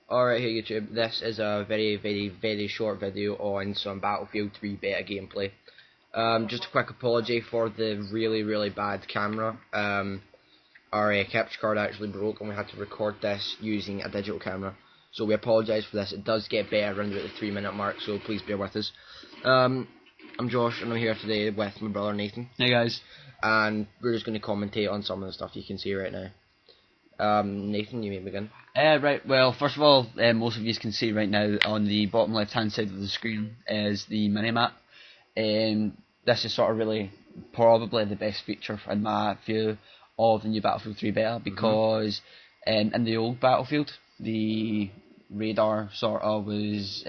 Alright, here YouTube, this is a very short video on some Battlefield 3 beta gameplay. Just a quick apology for the really bad camera. Our capture card actually broke and we had to record this using a digital camera. So we apologise for this. It does get better around about the 3-minute mark, so please bear with us. I'm Josh and I'm here today with my brother Nathan. Hey guys. And we're just going to commentate on some of the stuff you can see right now. Nathan, you may begin. Right, well, first of all, most of you can see right now on the bottom left hand side of the screen is the minimap. This is sort of really probably the best feature in my view of the new Battlefield 3 beta, because in the old Battlefield the radar sort of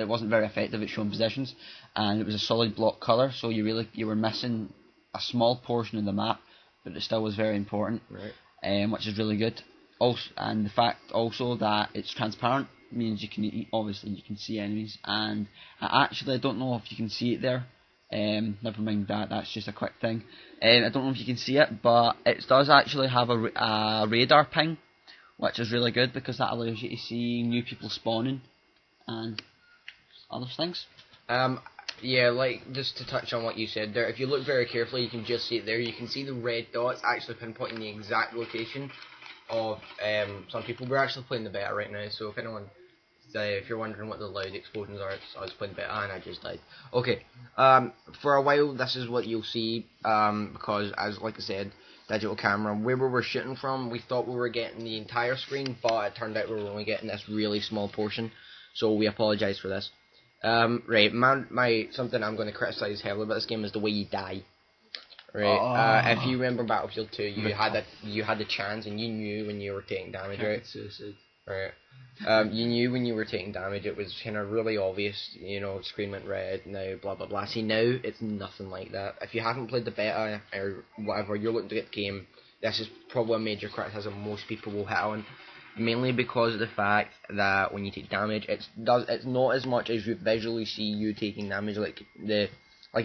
wasn't very effective at showing positions, and it was a solid block colour, so you were missing a small portion of the map, but it still was very important, right. Which is really good. Also, and the fact also that it's transparent means obviously you can see enemies, and I don't know if you can see it there. Never mind that, that's just a quick thing. I don't know if you can see it, but it does actually have a radar ping, which is really good because that allows you to see new people spawning and other things. Yeah, like, just to touch on what you said there, if you look very carefully you can just see it there. You can see the red dots actually pinpointing the exact location of some people. We're actually playing the beta right now, so if you're wondering what the loud explosions are, I was playing beta and I just died. Okay, for a while this is what you'll see, because like I said, digital camera, where we were shooting from, we thought we were getting the entire screen, but it turned out we were only getting this really small portion, so we apologise for this. Right, something I'm going to criticise heavily about this game is the way you die. Right. If you remember Battlefield 2, you had the chance and you knew when you were taking damage, right? Suicide. Right. You knew when you were taking damage. It was kind of really obvious. You know, screen went red. Now, blah blah blah. See, now it's nothing like that. If you haven't played the beta or whatever, you're looking to get the game. This is probably a major criticism most people will hit on. Mainly because of the fact that when you take damage, it's not as much as you visually see you taking damage, like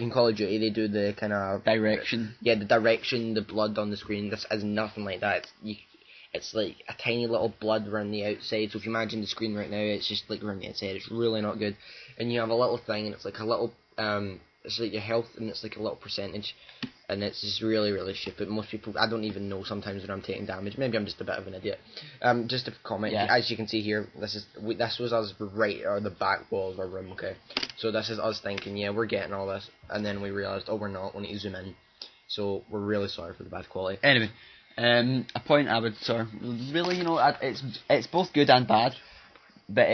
in Call of Duty, they do the kind of direction. Yeah, the direction, the blood on the screen. This is nothing like that. It's like a tiny little blood around the outside. So if you imagine the screen right now, it's just like around the outside. It's really not good. And you have a little thing, and it's like a little, it's like your health, and it's like a little percentage, and it's just really stupid. Most people, I don't even know sometimes when I'm taking damage. Maybe I'm just a bit of an idiot. Just a comment. Yeah. As you can see here, this was us right or the back wall of our room. Okay, so this is us thinking, yeah, we're getting all this, and then we realised, oh, we're not. We need to zoom in. So we're really sorry for the bad quality. Anyway, a point I would really, it's both good and bad. But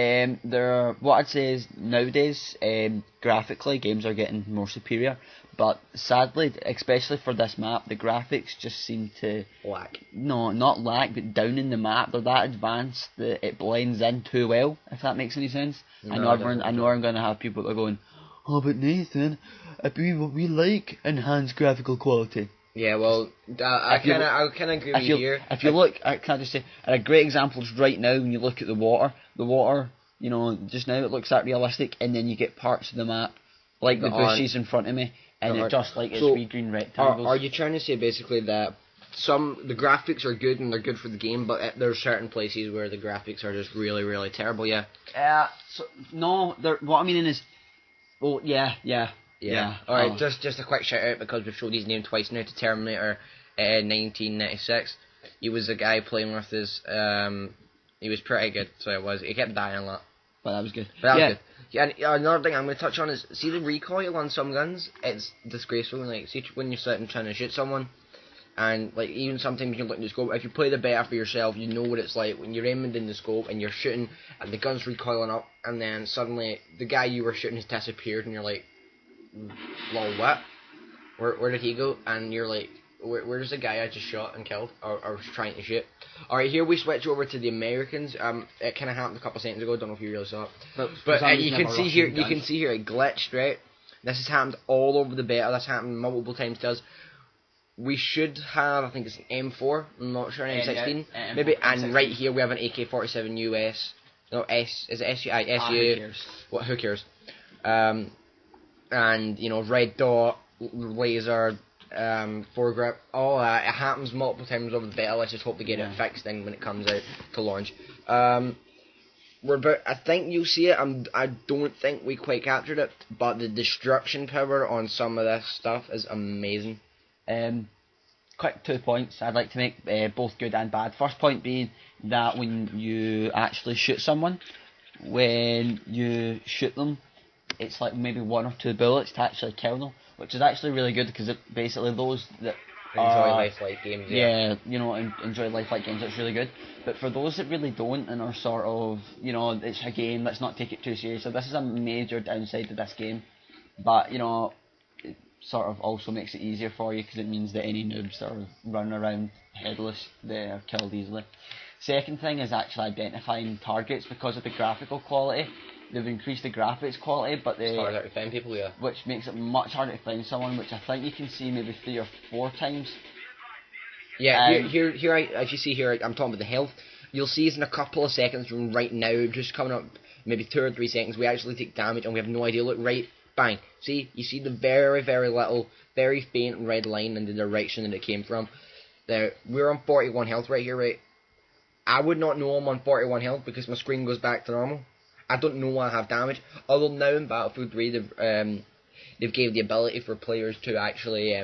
what I'd say is nowadays, graphically, games are getting more superior. But sadly, especially for this map, the graphics just seem to lack. No, not lack, but down in the map. They're that advanced that it blends in too well. If that makes any sense. No, I know I'm going to have people that are going, oh, but Nathan, we like enhanced graphical quality. Yeah, well, I kind of agree with you here. If you look, can I just say, a great example is right now when you look at the water, just now it looks that realistic, and then you get parts of the map, like the bushes in front of me, and it's just like it's wee green rectangles. Are you trying to say basically that the graphics are good and they're good for the game, but there's certain places where the graphics are just really terrible, yeah? No, what I mean is, well, yeah. Alright, just a quick shout out because we've showed his name twice now to Terminator 1996. He was a guy playing with us. He was pretty good, so it was. He kept dying a lot. But that was good. Good. Yeah, and another thing I'm going to touch on is, see the recoil on some guns? It's disgraceful. Like, see when you're sitting trying to shoot someone, and like even sometimes you look in the scope, if you play the beta for yourself, you know what it's like when you're aiming in the scope and you're shooting, and the gun's recoiling up, and then suddenly the guy you were shooting has disappeared, and you're like, lol, what? Where did he go? And you're like, where's the guy I just shot and killed, or was trying to shoot? Alright, here we switch over to the Americans. It kind of happened a couple of seconds ago. Don't know if you really saw it, but you can see here it glitched, right? This has happened all over the beta. This happened multiple times to us. We should have, I think it's an M4. I'm not sure, an M16 maybe. And right here we have an AK-47 US. No, is it SU? SU. What? Who cares? And red dot, laser, foregrip, all that. It happens multiple times over the beta. Let's just hope to get it fixed then when it comes out to launch. we're about. I think you'll see it. I don't think we quite captured it, but the destruction power on some of this stuff is amazing. Quick 2 points I'd like to make, both good and bad. First point being that when you actually shoot someone, when you shoot them, it's like maybe 1 or 2 bullets to actually kill them, which is actually really good because it basically those that Enjoy lifelike games. yeah, you know, enjoy lifelike games. It's really good. But for those that really don't and are sort of, you know, it's a game. Let's not take it too seriously. This is a major downside to this game, but you know, it sort of also makes it easier for you because it means that any noobs that are running around headless, they are killed easily. Second thing is actually identifying targets because of the graphical quality. They've increased the graphics quality, but It's harder to find people, yeah. which makes it much harder to find someone, which I think you can see maybe 3 or 4 times. Yeah, here, as you see here, I'm talking about the health. You'll see it's in a couple of seconds from right now, just coming up, maybe 2 or 3 seconds, we actually take damage and we have no idea. Look, right, bang. See, you see the very, very little, very faint red line in the direction that it came from. There, we're on 41 health right here, right? I would not know I'm on 41 health because my screen goes back to normal. I don't know I have damage. Although now in Battlefield 3 they've gave the ability for players to actually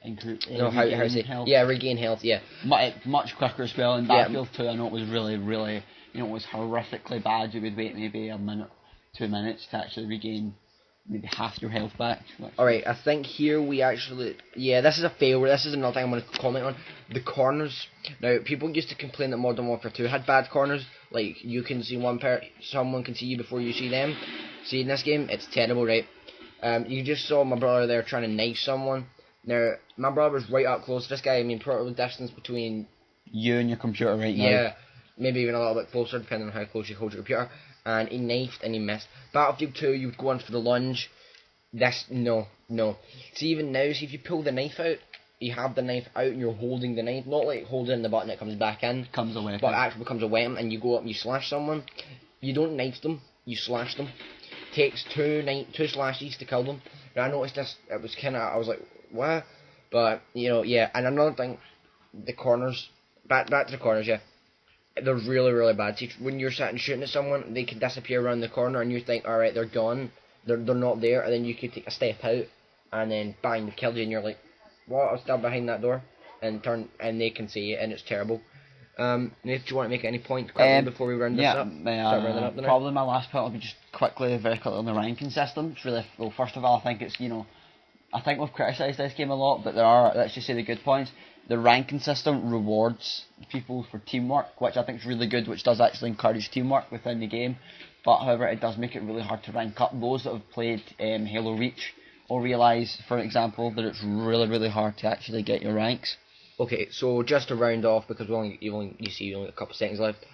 regain health. Yeah, much quicker as well. In Battlefield 2, I know it was really, really, you know, it was horrifically bad. You would wait maybe a minute, 2 minutes to actually regain maybe half your health back. Alright, I think here we actually... Yeah, this is a fail. This is another thing I'm going to comment on. The corners. Now, people used to complain that Modern Warfare 2 had bad corners. Like, you can see someone can see you before you see them. See, in this game, it's terrible, right? You just saw my brother there trying to knife someone. Now, my brother was right up close to this guy. I mean, probably distance between... you and your computer right now. Yeah, maybe even a little bit closer, depending on how close you hold your computer. And he knifed and he missed. Battlefield 2, you would go in for the lunge. No. See, even now, see if you pull the knife out, you have the knife out and you're holding the knife, not like holding the button, it comes back in. Becomes a weapon. But it actually becomes a weapon, and you go up and you slash someone. You don't knife them, you slash them. Takes two slashes to kill them. And I noticed this, it was kind of, I was like, what? But, you know, yeah. And another thing, the corners, back to the corners, yeah. They're really, really bad. See, when you're sitting shooting at someone, they can disappear around the corner, and you think, alright, they're gone. They're not there, and then you could take a step out, and then bang, they killed you, and you're like, what? I was still behind that door, and they can see it, and it's terrible. Nate, do you want to make any point quickly before we round this up? Probably my last point will be just very quickly on the ranking system. It's really, well, first of all, I think it's, you know, I think we've criticised this game a lot, but there are, let's just say the good points. The ranking system rewards people for teamwork, which I think is really good, which does actually encourage teamwork within the game. But however, it does make it really hard to rank up. Those that have played Halo Reach will realise, for example, that it's really, really hard to actually get your ranks. Okay, so just to round off, because you only got a couple of seconds left.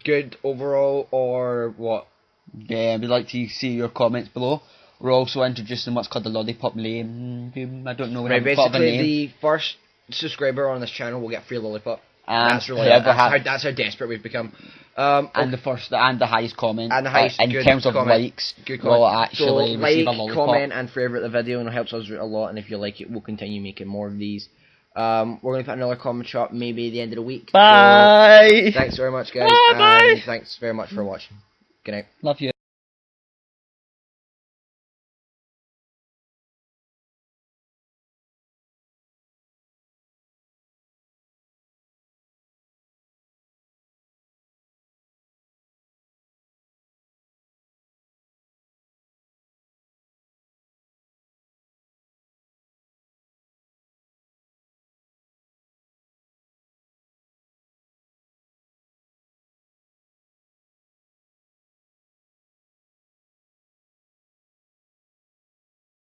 Good overall, or what? Yeah, we'd like to see your comments below. We're also introducing what's called the Lollipop Lane. I don't know. Right, basically the first subscriber on this channel will get free lollipop. And that's how desperate we've become. And the highest comment. And the highest in terms of likes, will actually receive a lollipop. Comment and favourite the video, and it helps us a lot. And if you like it, we'll continue making more of these. We're going to put another comment shop maybe at the end of the week. Bye! So, thanks very much, guys. Bye! And thanks very much for watching. Good night. Love you.